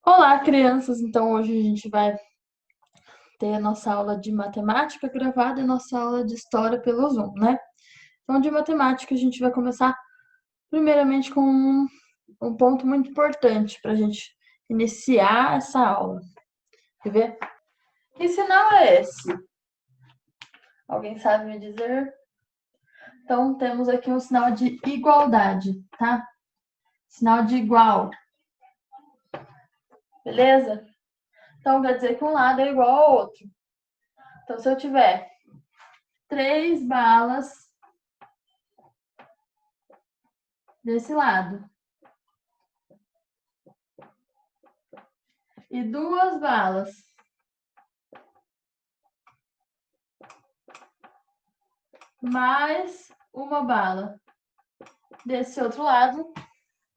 Olá, crianças! Então, hoje a gente vai ter a nossa aula de matemática gravada e nossa aula de história pelo Zoom, né? Então, de matemática, a gente vai começar primeiramente com um ponto muito importante para a gente iniciar essa aula. Quer ver? Que sinal é esse? Alguém sabe me dizer? Então, temos aqui um sinal de igualdade, tá? Sinal de igual. Beleza? Então, quer dizer que um lado é igual ao outro. Então, se eu tiver 3 balas desse lado e 2 balas mais uma bala desse outro lado,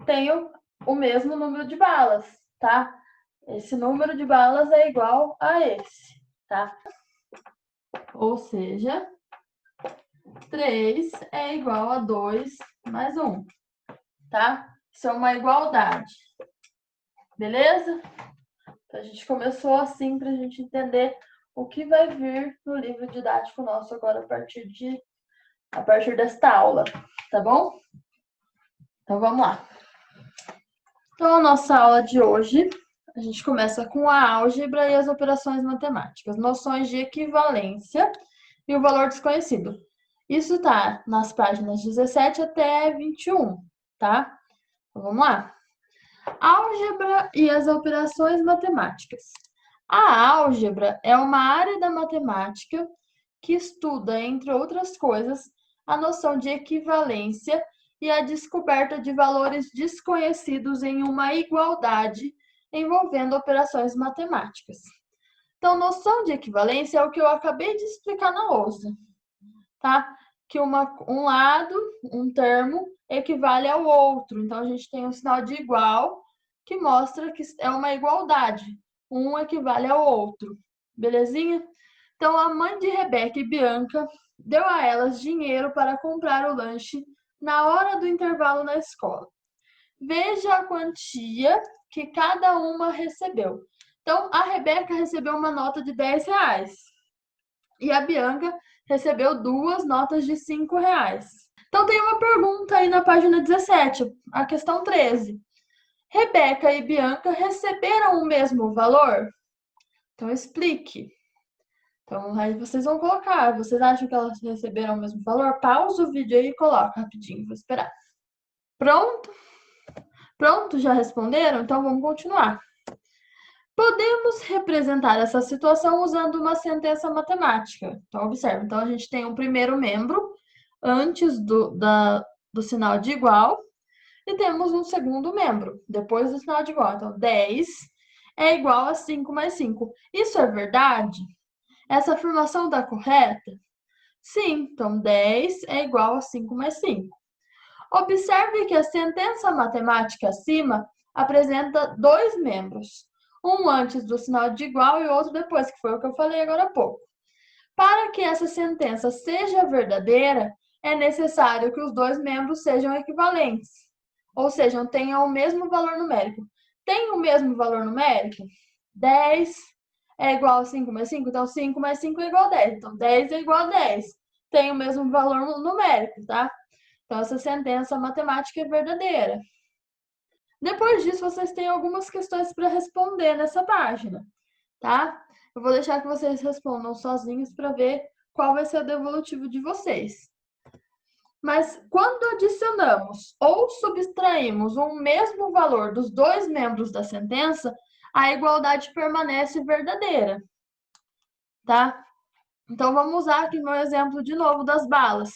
tenho o mesmo número de balas, tá? Esse número de balas é igual a esse, tá? Ou seja, 3 é igual a 2 mais 1, tá? Isso é uma igualdade, beleza? Então, a gente começou assim para a gente entender o que vai vir no livro didático nosso agora a partir desta aula, tá bom? Então, vamos lá. Então, a nossa aula de hoje, a gente começa com a álgebra e as operações matemáticas, noções de equivalência e o valor desconhecido. Isso tá nas páginas 17 até 21, tá? Então, vamos lá. Álgebra e as operações matemáticas. A álgebra é uma área da matemática que estuda, entre outras coisas, a noção de equivalência e a descoberta de valores desconhecidos em uma igualdade envolvendo operações matemáticas. Então, noção de equivalência é o que eu acabei de explicar na lousa, tá? Que um lado, um termo, equivale ao outro. Então, a gente tem um sinal de igual, que mostra que é uma igualdade. Um equivale ao outro. Belezinha? Então, a mãe de Rebeca e Bianca deu a elas dinheiro para comprar o lanche na hora do intervalo na escola. Veja a quantia que cada uma recebeu. Então, a Rebeca recebeu uma nota de 10 reais e a Bianca recebeu 2 notas de 5 reais. Então, tem uma pergunta aí na página 17, a questão 13. Rebeca e Bianca receberam o mesmo valor? Então, explique. Então, aí vocês vão colocar. Vocês acham que elas receberam o mesmo valor? Pausa o vídeo aí e coloca rapidinho. Vou esperar. Pronto? Pronto? Já responderam? Então, vamos continuar. Podemos representar essa situação usando uma sentença matemática. Então, observe. Então, a gente tem um primeiro membro antes do sinal de igual e temos um segundo membro depois do sinal de igual. Então, 10 é igual a 5 mais 5. Isso é verdade? Essa afirmação está correta? Sim, então 10 é igual a 5 mais 5. Observe que a sentença matemática acima apresenta 2 membros, um antes do sinal de igual e outro depois, que foi o que eu falei agora há pouco. Para que essa sentença seja verdadeira, é necessário que os 2 membros sejam equivalentes, ou seja, tenham o mesmo valor numérico. Tem o mesmo valor numérico? 10 é igual a 5 mais 5, então 5 mais 5 é igual a 10. Então, 10 é igual a 10. Tem o mesmo valor numérico, tá? Então, essa sentença matemática é verdadeira. Depois disso, vocês têm algumas questões para responder nessa página, tá? Eu vou deixar que vocês respondam sozinhos para ver qual vai ser o devolutivo de vocês. Mas quando adicionamos ou subtraímos o mesmo valor dos 2 membros da sentença, a igualdade permanece verdadeira, tá? Então, vamos usar aqui meu exemplo de novo das balas.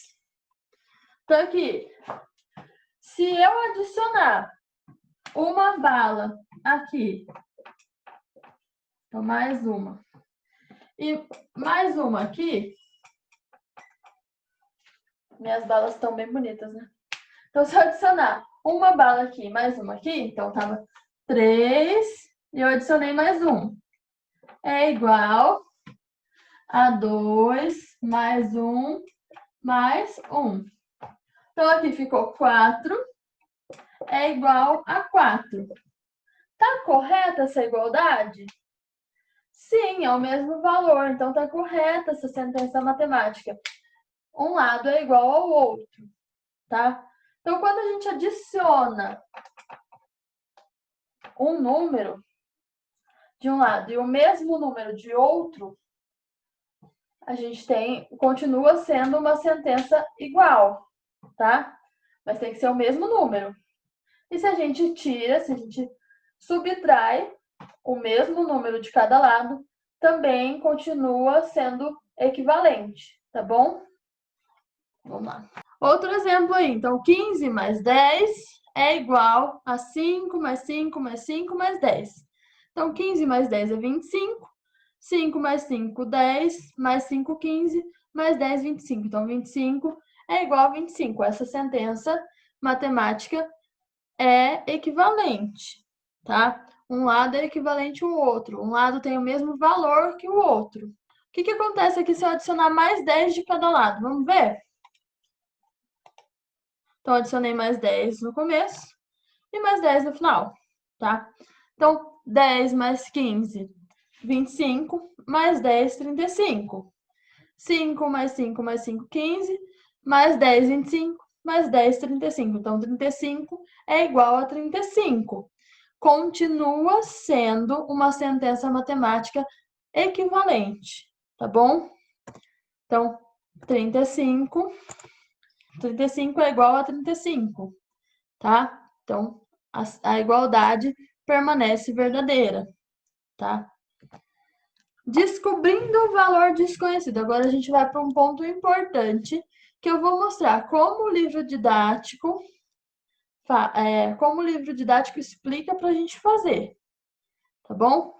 Então, aqui, se eu adicionar uma bala aqui, então mais uma, e mais uma aqui, minhas balas estão bem bonitas, né? Então, se eu adicionar uma bala aqui mais uma aqui, então tava 3 e eu adicionei mais um. É igual a 2 mais 1 mais 1. Então, aqui ficou 4 é igual a 4. Tá correta essa igualdade? Sim, é o mesmo valor, então tá correta essa sentença matemática. Um lado é igual ao outro, tá? Então, quando a gente adiciona um número de um lado e o mesmo número de outro, a gente continua sendo uma sentença igual, tá? Mas tem que ser o mesmo número. E se a gente tira, se a gente subtrai o mesmo número de cada lado, também continua sendo equivalente, tá bom? Vamos lá. Outro exemplo aí. Então, 15 mais 10 é igual a 5 mais 5 mais 5 mais 10. Então, 15 mais 10 é 25. 5 mais 5, 10. Mais 5, 15. Mais 10, 25. Então, 25 é igual a 25. Essa sentença matemática é equivalente, tá? Um lado é equivalente ao outro. Um lado tem o mesmo valor que o outro. O que acontece aqui se eu adicionar mais 10 de cada lado? Vamos ver? Então, adicionei mais 10 no começo e mais 10 no final, tá? Então, 10 mais 15, 25, mais 10, 35. 5 mais 5 mais 5, 15, mais 10, 25, mais 10, 35. Então, 35 é igual a 35. Continua sendo uma sentença matemática equivalente, tá bom? Então, 35 é igual a 35, tá? Então, a igualdade permanece verdadeira, tá? Descobrindo o valor desconhecido. Agora a gente vai para um ponto importante que eu vou mostrar como o livro didático explica para a gente fazer, tá bom?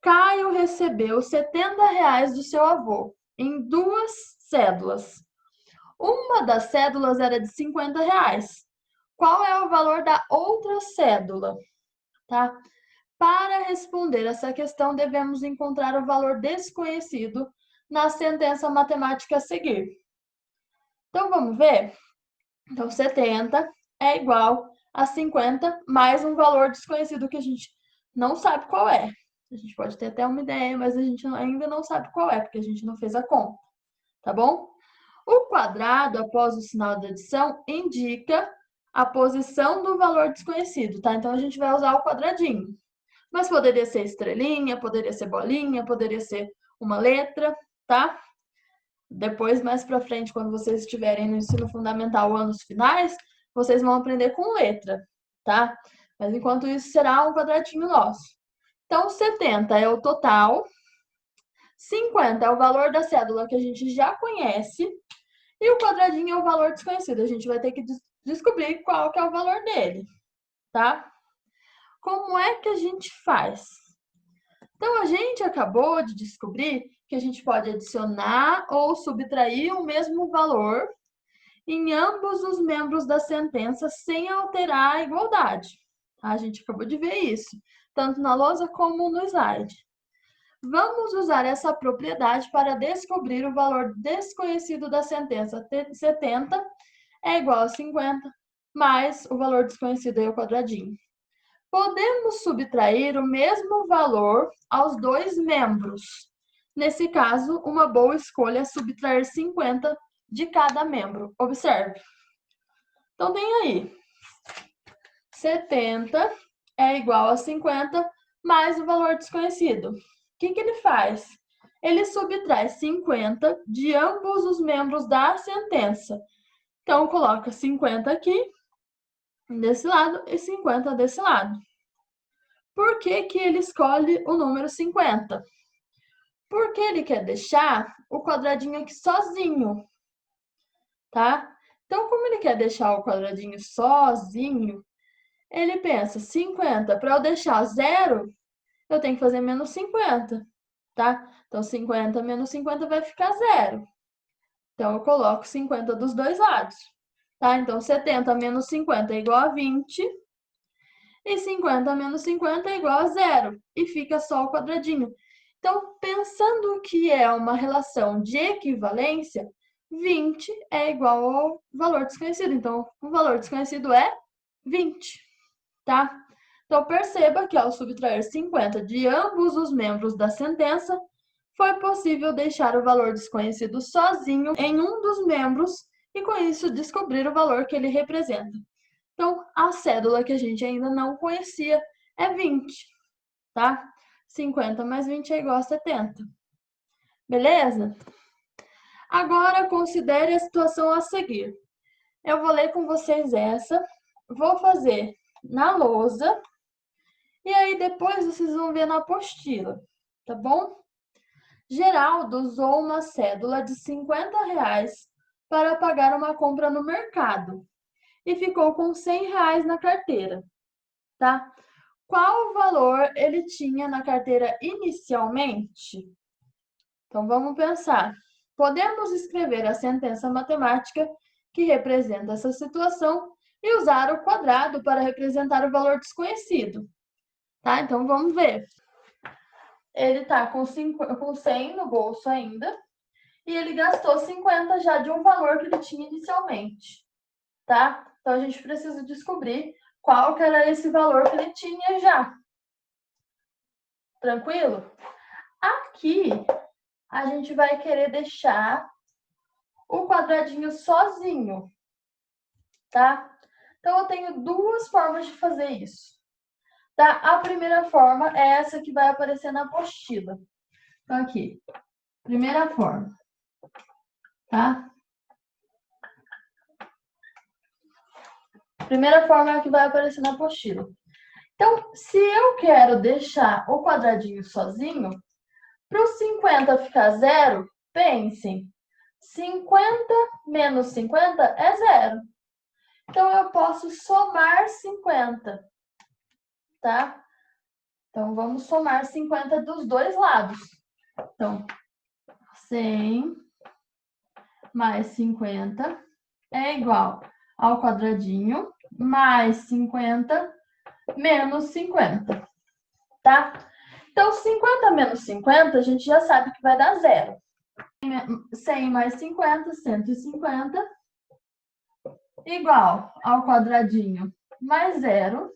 Caio recebeu R$70 do seu avô em 2 cédulas. Uma das cédulas era de R$50. Qual é o valor da outra cédula? Tá? Para responder essa questão, devemos encontrar o valor desconhecido na sentença matemática a seguir. Então, vamos ver? Então, 70 é igual a 50 mais um valor desconhecido que a gente não sabe qual é. A gente pode ter até uma ideia, mas a gente ainda não sabe qual é, porque a gente não fez a conta, tá bom? O quadrado, após o sinal da adição, indica a posição do valor desconhecido, tá? Então, a gente vai usar o quadradinho. Mas poderia ser estrelinha, poderia ser bolinha, poderia ser uma letra, tá? Depois, mais pra frente, quando vocês estiverem no ensino fundamental, anos finais, vocês vão aprender com letra, tá? Mas enquanto isso, será um quadradinho nosso. Então, 70 é o total, 50 é o valor da cédula que a gente já conhece, e o quadradinho é o valor desconhecido. A gente vai ter que descobrir qual que é o valor dele, tá? Como é que a gente faz? Então, a gente acabou de descobrir que a gente pode adicionar ou subtrair o mesmo valor em ambos os membros da sentença sem alterar a igualdade. A gente acabou de ver isso, tanto na lousa como no slide. Vamos usar essa propriedade para descobrir o valor desconhecido da sentença. 70 é igual a 50, mais o valor desconhecido aí, o quadradinho. Podemos subtrair o mesmo valor aos dois membros. Nesse caso, uma boa escolha é subtrair 50 de cada membro. Observe. Então, tem aí. 70 é igual a 50 mais o valor desconhecido. O que ele faz? Ele subtrai 50 de ambos os membros da sentença. Então, coloca 50 aqui, desse lado, e 50 desse lado. Por que ele escolhe o número 50? Porque ele quer deixar o quadradinho aqui sozinho, tá? Então, como ele quer deixar o quadradinho sozinho, ele pensa, 50, para eu deixar zero, eu tenho que fazer menos 50, tá? Então, 50 menos 50 vai ficar zero. Então, eu coloco 50 dos dois lados, tá? Então, 70 menos 50 é igual a 20. E 50 menos 50 é igual a zero. E fica só o quadradinho. Então, pensando que é uma relação de equivalência, 20 é igual ao valor desconhecido. Então, o valor desconhecido é 20, tá? Então, perceba que ao subtrair 50 de ambos os membros da sentença, foi possível deixar o valor desconhecido sozinho em um dos membros e, com isso, descobrir o valor que ele representa. Então, a cédula que a gente ainda não conhecia é 20, tá? 50 mais 20 é igual a 70. Beleza? Agora, considere a situação a seguir. Eu vou ler com vocês essa, vou fazer na lousa, e aí depois vocês vão ver na apostila, tá bom? Geraldo usou uma cédula de R$ 50 para pagar uma compra no mercado e ficou com R$ 100 na carteira, tá? Qual valor ele tinha na carteira inicialmente? Então, vamos pensar. Podemos escrever a sentença matemática que representa essa situação e usar o quadrado para representar o valor desconhecido, tá? Então, vamos ver. Ele está com 100 no bolso ainda e ele gastou 50 já de um valor que ele tinha inicialmente, tá? Então, a gente precisa descobrir qual que era esse valor que ele tinha já. Tranquilo? Aqui, a gente vai querer deixar o quadradinho sozinho, tá? Então, eu tenho duas formas de fazer isso. Tá? A primeira forma é essa que vai aparecer na apostila. Então, aqui, primeira forma, tá? Primeira forma é a que vai aparecer na apostila. Então, se eu quero deixar o quadradinho sozinho, para o 50 ficar zero, pensem, 50 menos 50 é zero. Então, eu posso somar 50, tá? Então, vamos somar 50 dos dois lados. Então, 100 mais 50 é igual ao quadradinho mais 50 menos 50, tá? Então, 50 menos 50, a gente já sabe que vai dar zero. 100 mais 50, 150, igual ao quadradinho mais zero.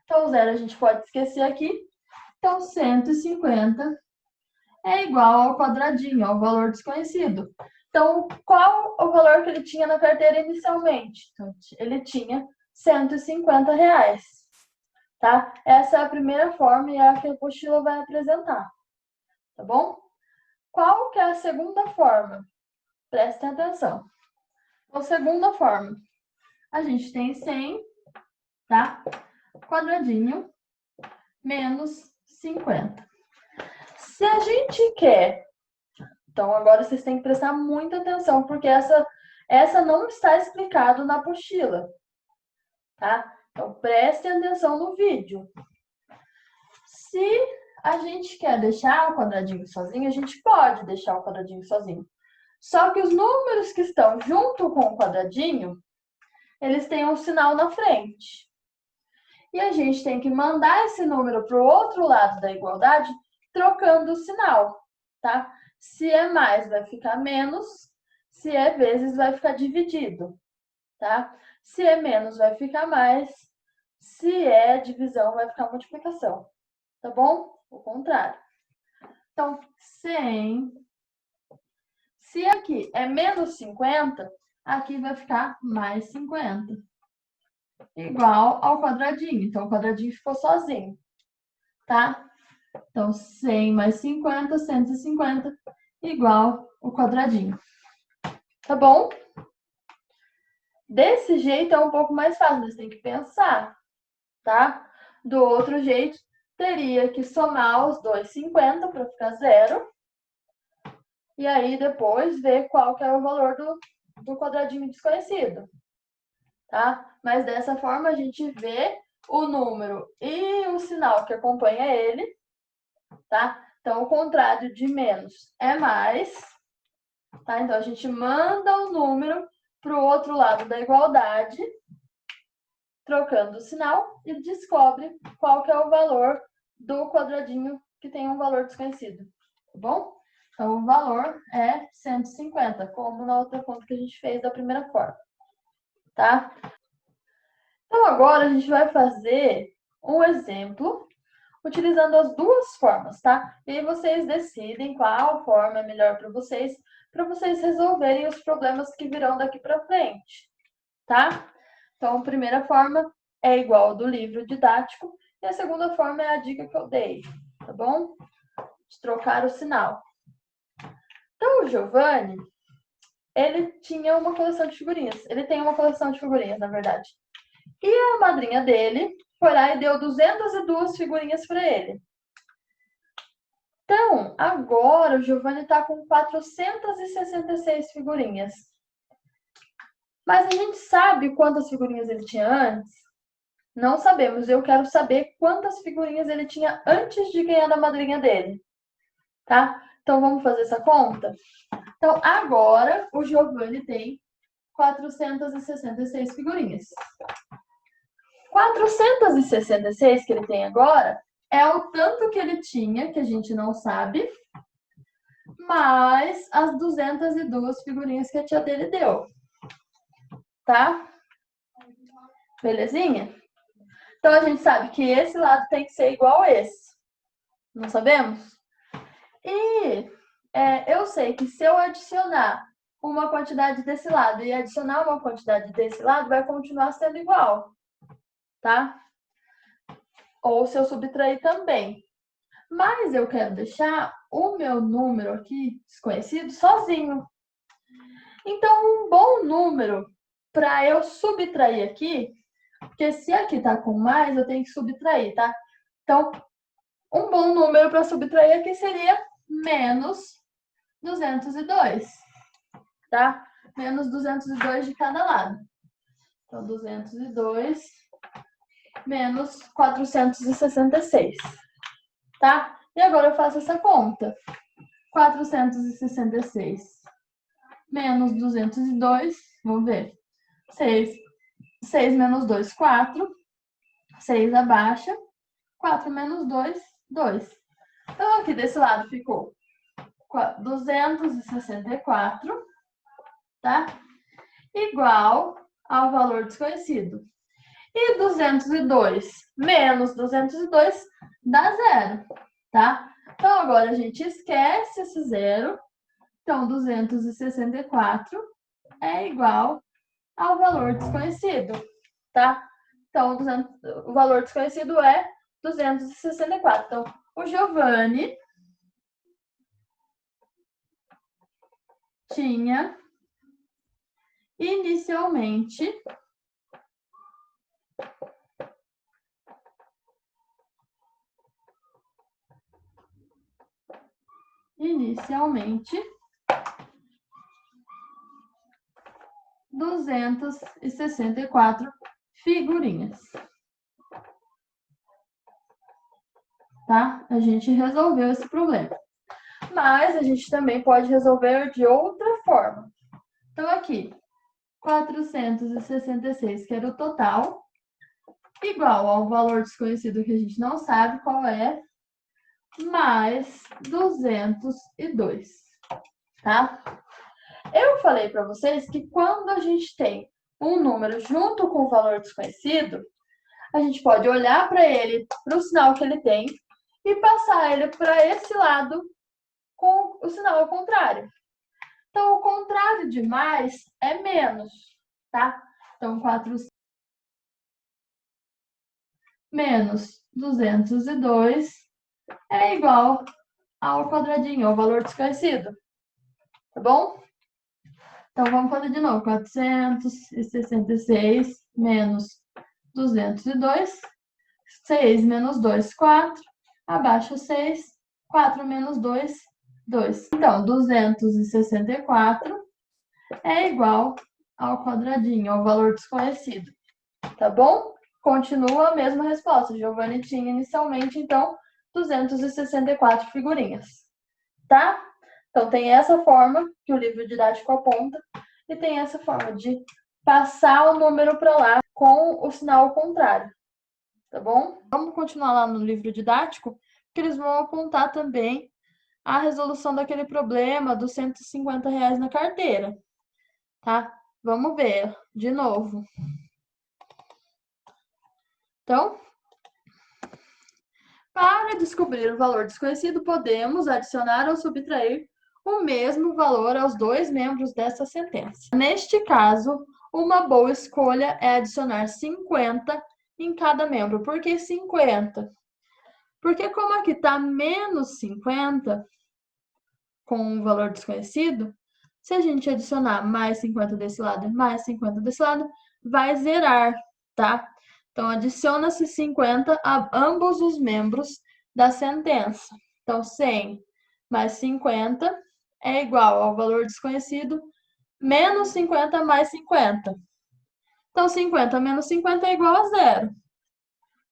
Então, o zero a gente pode esquecer aqui. Então, 150 é igual ao quadradinho, ao valor desconhecido. Então, qual o valor que ele tinha na carteira inicialmente? Então, ele tinha R$ 150, tá? Essa é a primeira forma e é a que a apostila vai apresentar, tá bom? Qual que é a segunda forma? Prestem atenção. A segunda forma, a gente tem 100, tá? Quadradinho menos 50. Se a gente quer, então agora vocês têm que prestar muita atenção, porque essa não está explicado na apostila, tá? Então prestem atenção no vídeo. Se a gente quer deixar o quadradinho sozinho, a gente pode deixar o quadradinho sozinho. Só que os números que estão junto com o quadradinho, eles têm um sinal na frente. E a gente tem que mandar esse número para o outro lado da igualdade, trocando o sinal, tá? Se é mais, vai ficar menos. Se é vezes, vai ficar dividido, tá? Se é menos, vai ficar mais. Se é divisão, vai ficar multiplicação, tá bom? O contrário. Então, 100. Se aqui é menos 50, aqui vai ficar mais 50. Igual ao quadradinho. Então, o quadradinho ficou sozinho, tá? Então, 100 mais 50, 150, igual o quadradinho. Tá bom? Desse jeito é um pouco mais fácil, mas tem que pensar, tá? Do outro jeito, teria que somar os dois 50 para ficar zero. E aí, depois, ver qual que é o valor do quadradinho desconhecido, tá? Mas dessa forma, a gente vê o número e o sinal que acompanha ele, tá? Então, o contrário de menos é mais, tá? Então, a gente manda o número para o outro lado da igualdade, trocando o sinal, e descobre qual que é o valor do quadradinho que tem um valor desconhecido, tá bom? Então, o valor é 150, como na outra conta que a gente fez da primeira forma, tá? Então, agora a gente vai fazer um exemplo utilizando as duas formas, tá? E aí vocês decidem qual forma é melhor para vocês resolverem os problemas que virão daqui para frente, tá? Então, a primeira forma é igual ao do livro didático e a segunda forma é a dica que eu dei, tá bom? De trocar o sinal. Então, o Giovanni, ele tinha uma coleção de figurinhas. Ele tem uma coleção de figurinhas, na verdade. E a madrinha dele foi lá e deu 202 figurinhas para ele. Então, agora o Giovanni está com 466 figurinhas. Mas a gente sabe quantas figurinhas ele tinha antes? Não sabemos. Eu quero saber quantas figurinhas ele tinha antes de ganhar da madrinha dele. Tá? Então, vamos fazer essa conta? Então, agora o Giovanni tem 466 figurinhas. 466 que ele tem agora é o tanto que ele tinha, que a gente não sabe, mais as 202 figurinhas que a tia dele deu. Tá? Belezinha? Então, a gente sabe que esse lado tem que ser igual a esse. Não sabemos? E eu sei que se eu adicionar uma quantidade desse lado e adicionar uma quantidade desse lado, vai continuar sendo igual. Tá? Ou se eu subtrair também. Mas eu quero deixar o meu número aqui, desconhecido, sozinho. Então, um bom número para eu subtrair aqui, porque se aqui está com mais, eu tenho que subtrair, tá? Então, um bom número para subtrair aqui seria menos 202, tá? Menos 202 de cada lado. Então, 202 menos 466, tá? E agora eu faço essa conta. 466 menos 202, vamos ver. 6 menos 2, 4. 6 abaixa. 4 menos 2, 2. Então, aqui desse lado ficou 264, tá? Igual ao valor desconhecido. E 202 menos 202 dá zero, tá? Então, agora a gente esquece esse zero. Então, 264 é igual ao valor desconhecido, tá? Então, o valor desconhecido é 264. Então, o Giovanni tinha inicialmente inicialmente 264 figurinhas. Tá? A gente resolveu esse problema. Mas a gente também pode resolver de outra forma. Então, aqui, 466, que era o total, igual ao valor desconhecido que a gente não sabe qual é, mais 202, tá? Eu falei para vocês que quando a gente tem um número junto com o valor desconhecido, a gente pode olhar para ele, para o sinal que ele tem, e passar ele para esse lado com o sinal ao contrário. Então, o contrário de mais é menos, tá? Então, 4 menos 202 é igual ao quadradinho, ao valor desconhecido. Tá bom? Então, vamos fazer de novo. 466 menos 202. 6 menos 2, 4. Abaixo 6. 4 menos 2, 2. Então, 264 é igual ao quadradinho, ao valor desconhecido. Tá bom? Continua a mesma resposta. Giovanni tinha inicialmente, então, 264 figurinhas. Tá? Então, tem essa forma que o livro didático aponta e tem essa forma de passar o número para lá com o sinal ao contrário. Tá bom? Vamos continuar lá no livro didático, que eles vão apontar também a resolução daquele problema dos R$ 150 na carteira. Tá? Vamos ver de novo. Então, Para descobrir o valor desconhecido, podemos adicionar ou subtrair o mesmo valor aos dois membros dessa sentença. Neste caso, uma boa escolha é adicionar 50 em cada membro. Por que 50? Porque como aqui está menos 50 com o valor desconhecido, se a gente adicionar mais 50 desse lado e mais 50 desse lado, vai zerar, tá? Então, adiciona-se 50 a ambos os membros da sentença. Então, 100 mais 50 é igual ao valor desconhecido menos 50 mais 50. Então, 50 menos 50 é igual a zero.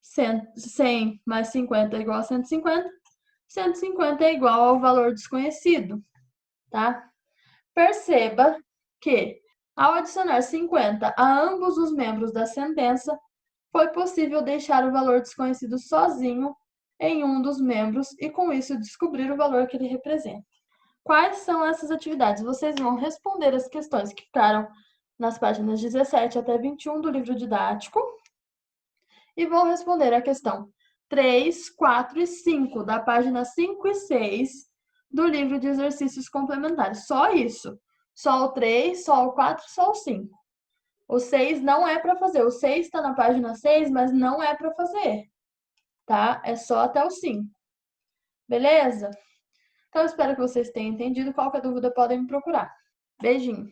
100 mais 50 é igual a 150. 150 é igual ao valor desconhecido, tá? Perceba que, ao adicionar 50 a ambos os membros da sentença, foi possível deixar o valor desconhecido sozinho em um dos membros e, com isso, descobrir o valor que ele representa. Quais são essas atividades? Vocês vão responder as questões que ficaram nas páginas 17 até 21 do livro didático e vão responder a questão 3, 4 e 5 da página 5 e 6 do livro de exercícios complementares. Só isso. Só o 3, só o 4, só o 5. O 6 não é para fazer. O 6 está na página 6, mas não é para fazer. Tá? É só até o 5. Beleza? Então, eu espero que vocês tenham entendido. Qualquer dúvida, podem me procurar. Beijinho!